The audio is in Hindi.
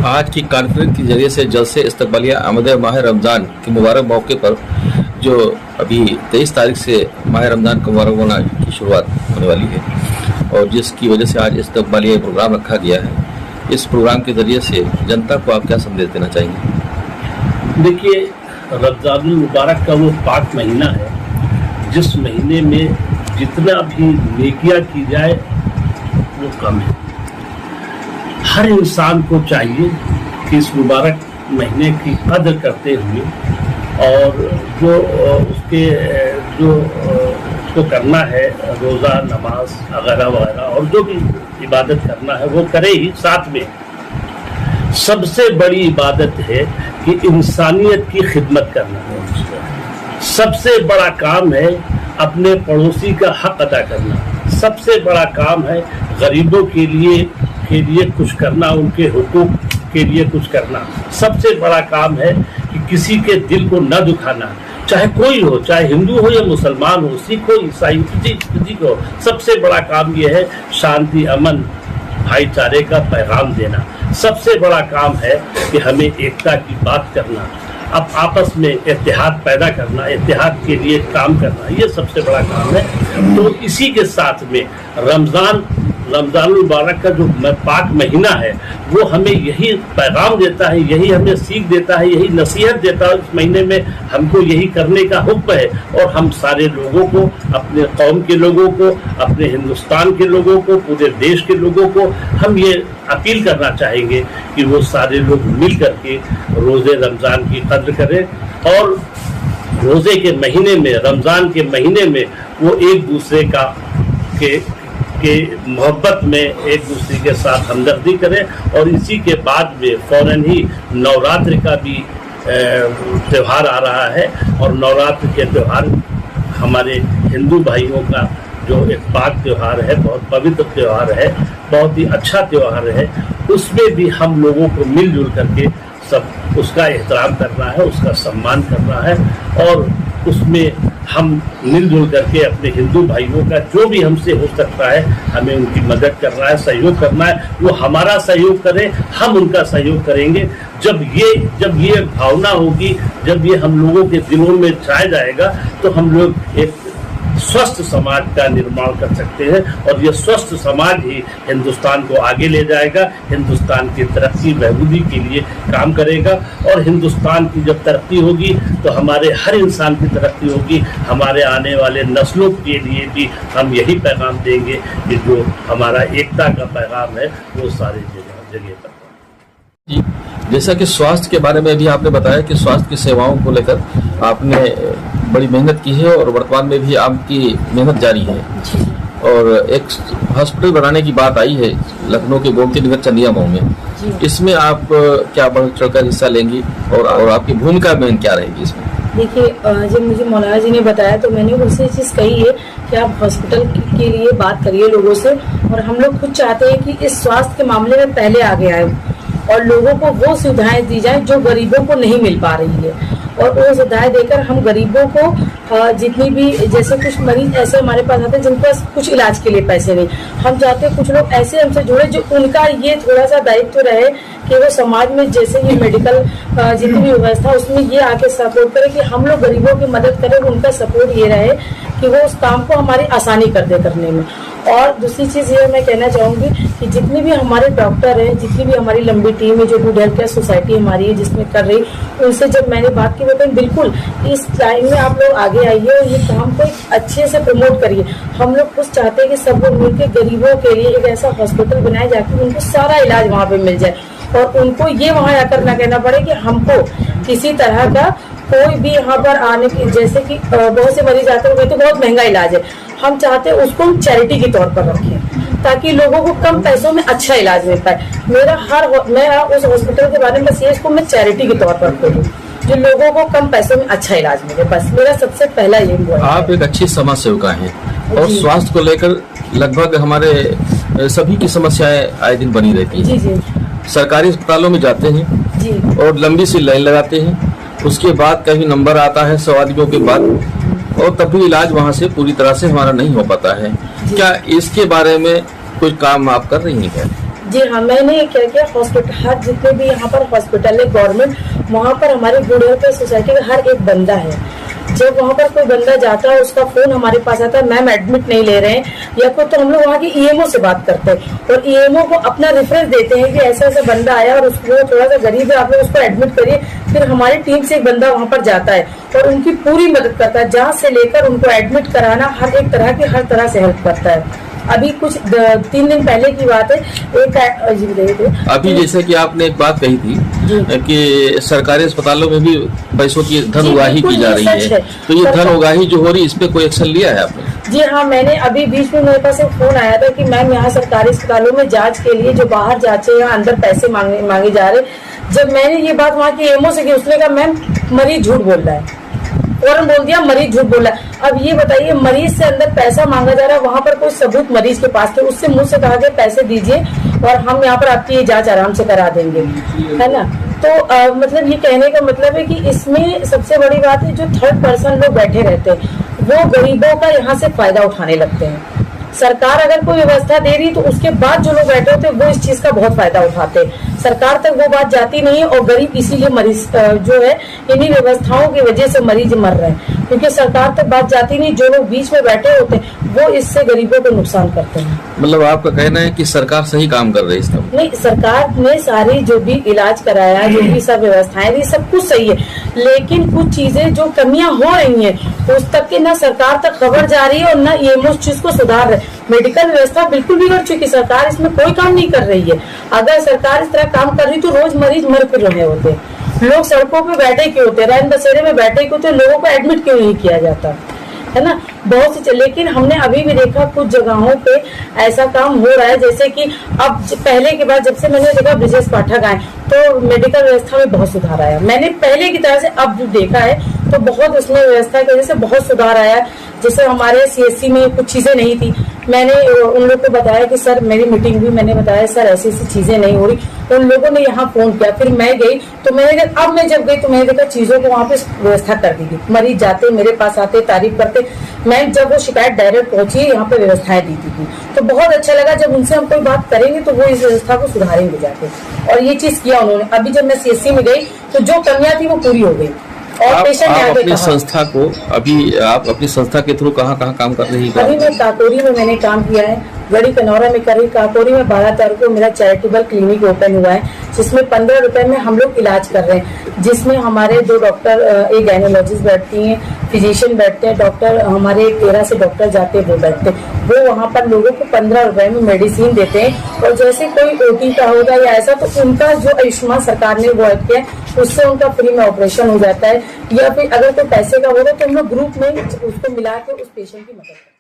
आज की कॉन्फ्रेंस के जरिए से जल्द से इस्तकबालिया आमद माह रमज़ान के मुबारक मौके पर जो अभी 23 तारीख से माह रमज़ान का मुबारक होना की शुरुआत होने वाली है और जिसकी वजह से आज इस्तकबालिया प्रोग्राम रखा गया है। इस प्रोग्राम के जरिए से जनता को आप क्या संदेश देना चाहेंगे? देखिए, रमज़ानुल मुबारक का वो पाक महीना है जिस महीने में जितना भी नेकियां की जाए वो कम है। हर इंसान को चाहिए कि इस मुबारक महीने की कदर करते हुए और जो उसको करना है, रोज़ा, नमाज वगैरह वगैरह और जो भी इबादत करना है वो करे ही। साथ में सबसे बड़ी इबादत है कि इंसानियत की खिदमत करना है। सबसे बड़ा काम है अपने पड़ोसी का हक अदा करना। सबसे बड़ा काम है गरीबों के लिए कुछ करना, उनके हुकूक के लिए कुछ करना। सबसे बड़ा काम है कि किसी के दिल को न दुखाना, चाहे कोई हो, चाहे हिंदू हो या मुसलमान हो, सिख हो, ईसाई, किसी को। सबसे बड़ा काम यह है शांति, अमन, भाईचारे का पैगाम देना। सबसे बड़ा काम है कि हमें एकता की बात करना, अब आपस में इत्तेहाद पैदा करना, इत्तेहाद के लिए काम करना, ये सबसे बड़ा काम है। तो इसी के साथ में रमज़ानुल मुबारक का जो पाक महीना है वो हमें यही पैगाम देता है, यही हमें सीख देता है, यही नसीहत देता है। इस महीने में हमको यही करने का हुक्म है और हम सारे लोगों को, अपने कौम के लोगों को, अपने हिंदुस्तान के लोगों को, पूरे देश के लोगों को हम ये अपील करना चाहेंगे कि वो सारे लोग मिल करके रोज़े रमज़ान की कद्र करें और रोज़े के महीने में, रमज़ान के महीने में वो एक दूसरे के मोहब्बत में एक दूसरे के साथ हमदर्दी करें। और इसी के बाद में फ़ौरन ही नवरात्रि का भी त्यौहार आ रहा है और नवरात्रि के त्यौहार हमारे हिंदू भाइयों का जो एक पाक त्यौहार है, बहुत पवित्र त्यौहार है, बहुत ही अच्छा त्यौहार है। उसमें भी हम लोगों को मिलजुल करके सब उसका एहतराम करना है, उसका सम्मान करना है और उसमें हम मिलजुल करके अपने हिंदू भाइयों का जो भी हमसे हो सकता है हमें उनकी मदद करना है, सहयोग करना है। वो हमारा सहयोग करें, हम उनका सहयोग करेंगे। जब ये भावना होगी, जब ये हम लोगों के दिलों में छाया जाएगा तो हम लोग एक स्वस्थ समाज का निर्माण कर सकते हैं और ये स्वस्थ समाज ही हिंदुस्तान को आगे ले जाएगा, हिंदुस्तान की तरक्की बहबूदी के लिए काम करेगा। और हिंदुस्तान की जब तरक्की होगी तो हमारे हर इंसान की तरक्की होगी। हमारे आने वाले नस्लों के लिए भी हम यही पैगाम देंगे कि जो हमारा एकता का पैगाम है वो सारी जगह पर। जी, जैसा कि स्वास्थ्य के बारे में भी आपने बताया कि स्वास्थ्य की सेवाओं को लेकर आपने बड़ी मेहनत की है और वर्तमान में भी आपकी मेहनत जारी है और एक हॉस्पिटल बनाने की बात आई है लखनऊ के गोमती नगर चंदिया मऊ में। इसमें आप क्या बढ़ चढ़कर हिस्सा लेंगी और आपकी भूमिका में क्या रहेगी इसमें? देखिए, जब मुझे मौलाना जी ने बताया तो मैंने उनसे चीज़ कही है कि आप हॉस्पिटल के लिए बात करिए लोगों से और हम लोग खुद चाहते हैं कि इस स्वास्थ्य के मामले में पहले आगे आए और लोगों को वो सुविधाएं दी जाए जो गरीबों को नहीं मिल पा रही है। और वो सुविधाएं देकर हम गरीबों को जितनी भी, जैसे कुछ मरीज ऐसे हमारे पास आते हैं जिनके पास कुछ इलाज के लिए पैसे नहीं, हम चाहते हैं कुछ लोग ऐसे हमसे जुड़े जो उनका ये थोड़ा सा दायित्व रहे कि वो समाज में जैसे ये मेडिकल जितनी भी व्यवस्था उसमें ये आके सपोर्ट करे कि हम लोग गरीबों की मदद करें। उनका सपोर्ट ये रहे कि वो उस काम को हमारी आसानी कर दे करने में। और दूसरी चीज़ ये मैं कहना चाहूँगी कि जितने भी हमारे डॉक्टर हैं, जितनी भी हमारी लंबी टीम है जो गुड हेल्थ केयर सोसाइटी हमारी है जिसमें कर रही, उनसे जब मैंने बात की वो बिल्कुल इस टाइम में आप लोग आगे आइए और ये काम को अच्छे से प्रमोट करिए। हम लोग खुद चाहते हैं कि सब लोग मिलकर गरीबों के लिए एक ऐसा हॉस्पिटल बनाए जाकर उनको सारा इलाज वहाँ पे मिल जाए और उनको ये वहाँ आकर ना कहना पड़े कि हमको किसी तरह का कोई भी यहाँ पर आने की, जैसे कि बहुत से मरीज आते हैं तो बहुत महंगा इलाज है, हम चाहते हैं उसको हम चैरिटी के तौर पर रखें ताकि लोगों को कम पैसों में अच्छा इलाज मिल पाए। मैं उस हॉस्पिटल के बारे में बस ये इसको मैं चैरिटी के तौर पर खोलूँ जो लोगों को कम पैसों में अच्छा इलाज मिले, बस मेरा सबसे पहला ये हुआ। आप एक अच्छी समाज सेविका हैं और स्वास्थ्य को लेकर लगभग हमारे सभी की समस्याएं आए दिन बनी रहती है। जी। सरकारी अस्पतालों में जाते हैं जी और लंबी सी लाइन लगाते हैं, उसके बाद कहीं नंबर आता है 100 आदमियों के बाद और तब भी इलाज वहाँ से पूरी तरह से हमारा नहीं हो पाता है। क्या इसके बारे में कोई काम आप कर रही हैं? जी हाँ, मैंने क्या किया, हॉस्पिटल हर जितने भी यहाँ पर हॉस्पिटल है गवर्नमेंट, वहाँ पर हमारे बूढ़े पे सोसाइटी का हर एक बंदा है। जब वहाँ पर कोई बंदा जाता है उसका फोन हमारे पास आता है, मैम एडमिट नहीं ले रहे हैं या कोई, तो हम लोग वहाँ की ईएमओ से बात करते हैं और ईएमओ को अपना रेफरेंस देते हैं कि ऐसा ऐसा बंदा आया और उसको थोड़ा सा गरीब है, आप लोग उसको एडमिट करिए। फिर हमारी टीम से एक बंदा वहाँ पर जाता है और उनकी पूरी मदद करता है, जांच से लेकर उनको एडमिट कराना, हर एक तरह की हर तरह से हेल्प करता है। अभी कुछ 3 दिन पहले की बात है, एक अभी जैसे कि आपने एक बात कही थी कि सरकारी अस्पतालों में भी पैसों की धन उगाही की जा रही है, तो ये धन उगाही जो हो रही है इस पे कोई एक्शन लिया है आपने? जी हाँ, मैंने अभी बीच में मेरे पास एक फोन आया था कि मैम यहाँ सरकारी अस्पतालों में जांच के लिए जो बाहर जांचे या अंदर पैसे मांगे जा रहे। जब मैंने ये बात वहाँ की एमओ से की, उसने कहा मैम मरीज झूठ बोल रहा है, फौरन बोल दिया मरीज झूठ बोला। अब ये बताइए, मरीज से अंदर पैसा मांगा जा रहा है, वहाँ पर कोई सबूत मरीज के पास थे, उससे मुंह से कहा गया पैसे दीजिए और हम यहाँ पर आपकी ये जांच आराम से करा देंगे, है ना। तो मतलब ये कहने का मतलब है कि इसमें सबसे बड़ी बात है, जो थर्ड पर्सन लोग बैठे रहते हैं वो गरीबों का यहाँ से फायदा उठाने लगते हैं। सरकार अगर कोई व्यवस्था दे रही तो उसके बाद जो लोग बैठे होते हैं वो इस चीज का बहुत फायदा उठाते हैं। सरकार तक वो बात जाती नहीं है और गरीब इसीलिए मरीज जो है इन्हीं व्यवस्थाओं की वजह से मरीज मर रहे हैं, क्योंकि सरकार तक बात जाती नहीं। जो लोग बीच में बैठे होते हैं वो इससे गरीबों को नुकसान करते हैं। मतलब आपका कहना है कि सरकार सही काम कर रही है इसका? नहीं, सरकार ने सारी जो भी इलाज कराया, जो भी सब व्यवस्थाएं दी, सब कुछ सही है, लेकिन कुछ चीजें जो कमियां हो रही हैं उस तक की ना सरकार तक खबर जा रही है और ना ये उस चीज को सुधार रहे। मेडिकल व्यवस्था बिल्कुल बिगड़ चुकी, सरकार इसमें कोई काम नहीं कर रही है। अगर सरकार इस तरह काम कर रही तो रोज मरीज मर फिर रहे होते, लोग सड़कों पे बैठे क्यों होते, रैन बसेरे में बैठे क्यों होते, लोगों को एडमिट क्यों नहीं किया जाता, है ना। बहुत सी, लेकिन हमने अभी भी देखा कुछ जगहों पे ऐसा काम हो रहा है, जैसे कि अब पहले के बाद जब से मैंने देखा ब्रिजेश पाठक आए तो मेडिकल व्यवस्था में बहुत सुधार आया। मैंने पहले की तरह से अब जो देखा है तो बहुत उसमें व्यवस्था की वजह से बहुत सुधार आया। जैसे हमारे सीएससी में कुछ चीजें नहीं थी, मैंने उन लोगों को बताया कि सर मेरी मीटिंग भी, मैंने बताया सर ऐसी ऐसी चीजें नहीं हो रही, तो उन लोगों ने यहाँ फोन किया। फिर मैं गई तो मैंने, अब मैं जब गई तो मैंने देखा चीजों को वहाँ पे व्यवस्था कर दी थी। मरीज जाते मेरे पास आते, तारीफ करते, मैं जब वो शिकायत डायरेक्ट पहुंची यहाँ पे व्यवस्थाएं दी थी, तो बहुत अच्छा लगा। जब उनसे हम कोई बात करेंगे तो वो इस व्यवस्था को सुधारेंगे जाके, और ये चीज किया उन्होंने। अभी जब मैं सीएससी में गई तो जो कमियां थी वो पूरी हो गई। और पेशेंट आप अपनी संस्था को, अभी आप अपनी संस्था के थ्रू कहाँ कहाँ काम कर रही है? अभी मैं काकोरी में मैंने काम किया है, बड़ी कनौरा में कर रही। काकोरी में 12 तारीख को मेरा चैरिटेबल क्लिनिक ओपन हुआ है, जिसमें 15 रुपए में हम लोग इलाज कर रहे हैं, जिसमें हमारे 2 डॉक्टर, एक गायनोलॉजिस्ट बैठती हैं, फिजिशियन बैठते हैं, डॉक्टर हमारे 13 से डॉक्टर जाते हैं वो बैठते हैं। वो वहाँ पर लोगों को 15 रुपए में मेडिसिन देते हैं, और जैसे कोई ओटी का होगा या ऐसा तो उनका जो आयुष्मान सरकार ने वो किया है उससे उनका फ्री में ऑपरेशन हो जाता है, या फिर अगर कोई पैसे का होगा तो हम लोग ग्रुप में उसको मिला के उस पेशेंट की मदद करते हैं।